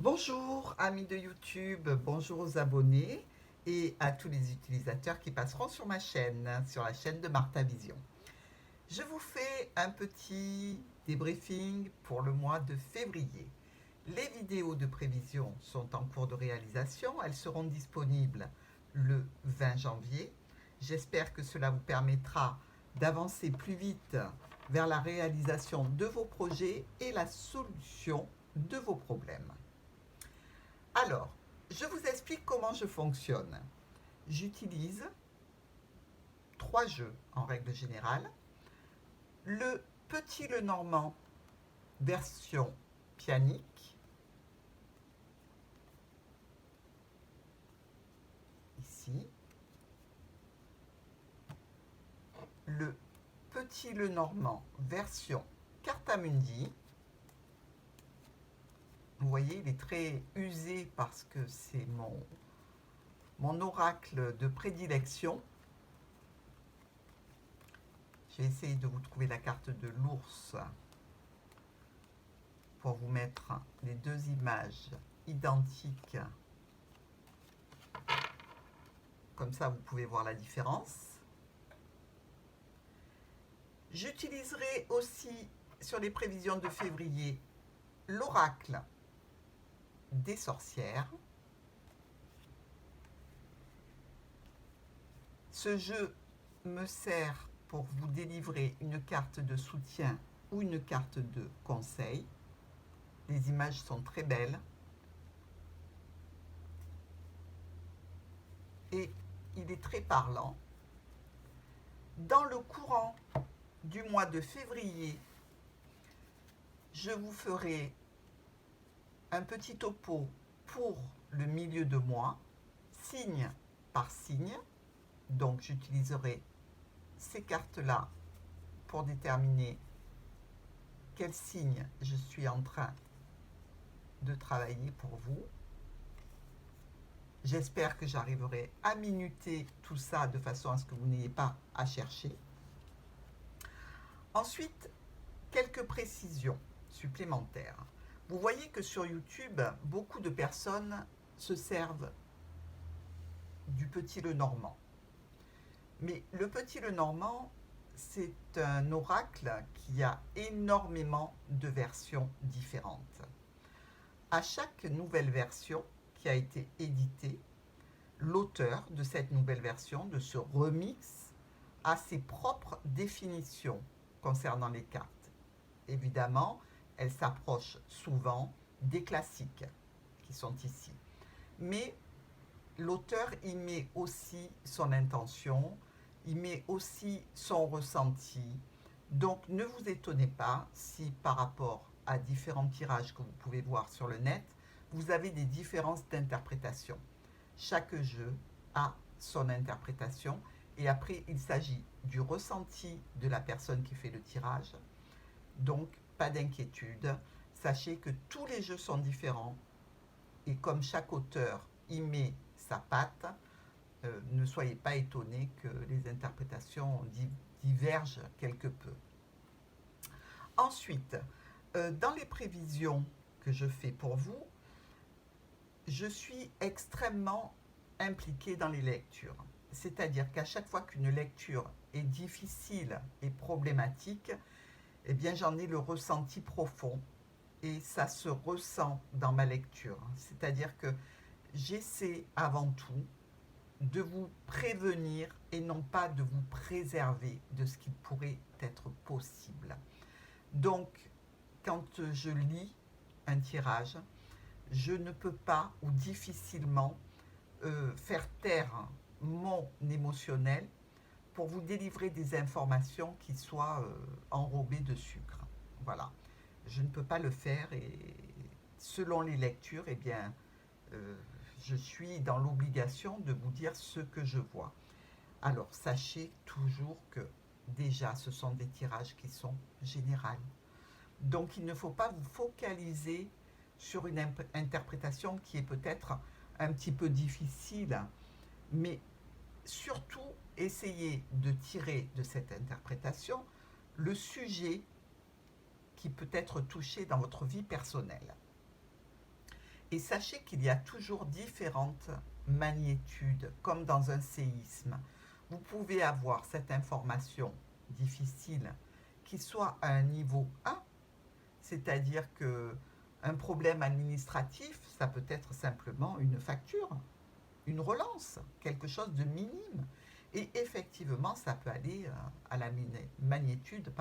Bonjour amis de YouTube, bonjour aux abonnés et à tous les utilisateurs qui passeront sur ma chaîne, sur la chaîne de Martha Vision. Je vous fais un petit débriefing pour le mois de février. Les vidéos de prévision sont en cours de réalisation, elles seront disponibles le 20 janvier. J'espère que cela vous permettra d'avancer plus vite vers la réalisation de vos projets et la solution de vos problèmes. Alors, je vous explique comment je fonctionne. J'utilise 3 jeux en règle générale. Le Petit Lenormand version pianique, ici. Le Petit Lenormand version Cartamundi. Vous voyez, il est très usé parce que c'est mon oracle de prédilection. J'ai essayé de vous trouver la carte de l'ours pour vous mettre les deux images identiques. Comme ça, vous pouvez voir la différence. J'utiliserai aussi sur les prévisions de février l'oracle des sorcières. Ce jeu me sert pour vous délivrer une carte de soutien ou une carte de conseil. Les images sont très belles. Et il est très parlant. Dans le courant du mois de février, je vous ferai un petit topo pour le milieu de mois, signe par signe. Donc j'utiliserai ces cartes-là pour déterminer quel signe je suis en train de travailler pour vous. J'espère que j'arriverai à minuter tout ça de façon à ce que vous n'ayez pas à chercher. Ensuite, quelques précisions supplémentaires. Vous voyez que sur YouTube, beaucoup de personnes se servent du Petit Lenormand. Mais le Petit Lenormand, c'est un oracle qui a énormément de versions différentes. À chaque nouvelle version qui a été éditée, l'auteur de cette nouvelle version, de ce remix, a ses propres définitions concernant les cartes. Évidemment, elle s'approche souvent des classiques qui sont ici. Mais l'auteur y met aussi son intention, il met aussi son ressenti. Donc ne vous étonnez pas si par rapport à différents tirages que vous pouvez voir sur le net, vous avez des différences d'interprétation. Chaque jeu a son interprétation et après il s'agit du ressenti de la personne qui fait le tirage. Donc pas d'inquiétude, sachez que tous les jeux sont différents et comme chaque auteur y met sa patte, ne soyez pas étonnés que les interprétations divergent quelque peu. Ensuite, dans les prévisions que je fais pour vous, je suis extrêmement impliquée dans les lectures. C'est-à-dire qu'à chaque fois qu'une lecture est difficile et problématique, eh bien j'en ai le ressenti profond et ça se ressent dans ma lecture. C'est-à-dire que j'essaie avant tout de vous prévenir et non pas de vous préserver de ce qui pourrait être possible. Donc, quand je lis un tirage, je ne peux pas ou difficilement faire taire mon émotionnel pour vous délivrer des informations qui soient enrobées de sucre. Voilà. Je ne peux pas le faire et selon les lectures, eh bien, je suis dans l'obligation de vous dire ce que je vois. Alors, sachez toujours que déjà, ce sont des tirages qui sont généraux. Donc, il ne faut pas vous focaliser sur une interprétation qui est peut-être un petit peu difficile, mais surtout, essayez de tirer de cette interprétation le sujet qui peut être touché dans votre vie personnelle. Et sachez qu'il y a toujours différentes magnitudes, comme dans un séisme. Vous pouvez avoir cette information difficile qui soit à un niveau 1, c'est-à-dire que un problème administratif, ça peut être simplement une facture, une relance, quelque chose de minime. Et effectivement, ça peut aller à la magnitude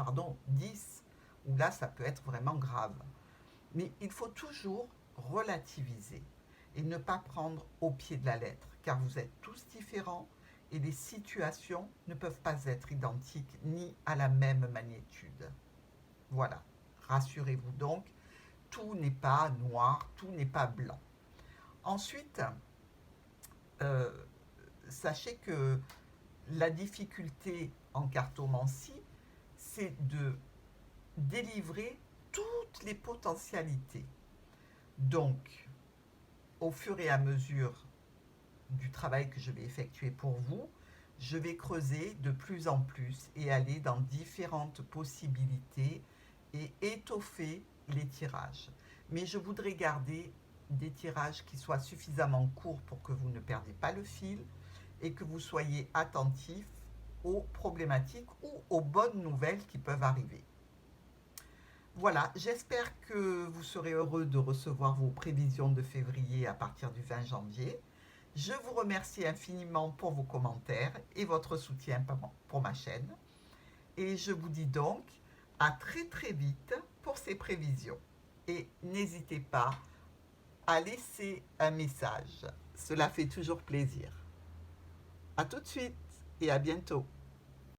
10, où là, ça peut être vraiment grave. Mais il faut toujours relativiser et ne pas prendre au pied de la lettre, car vous êtes tous différents et les situations ne peuvent pas être identiques ni à la même magnitude. Voilà, rassurez-vous donc, tout n'est pas noir, tout n'est pas blanc. Ensuite, euh, sachez que la difficulté en cartomancie, c'est de délivrer toutes les potentialités. Donc, au fur et à mesure du travail que je vais effectuer pour vous, je vais creuser de plus en plus et aller dans différentes possibilités et étoffer les tirages. Mais je voudrais garder des tirages qui soient suffisamment courts pour que vous ne perdez pas le fil et que vous soyez attentif aux problématiques ou aux bonnes nouvelles qui peuvent arriver. Voilà, j'espère que vous serez heureux de recevoir vos prévisions de février à partir du 20 janvier. Je vous remercie infiniment pour vos commentaires et votre soutien pour ma chaîne. Et je vous dis donc à très très vite pour ces prévisions. Et n'hésitez pas à laisser un message. Cela fait toujours plaisir. À tout de suite et à bientôt.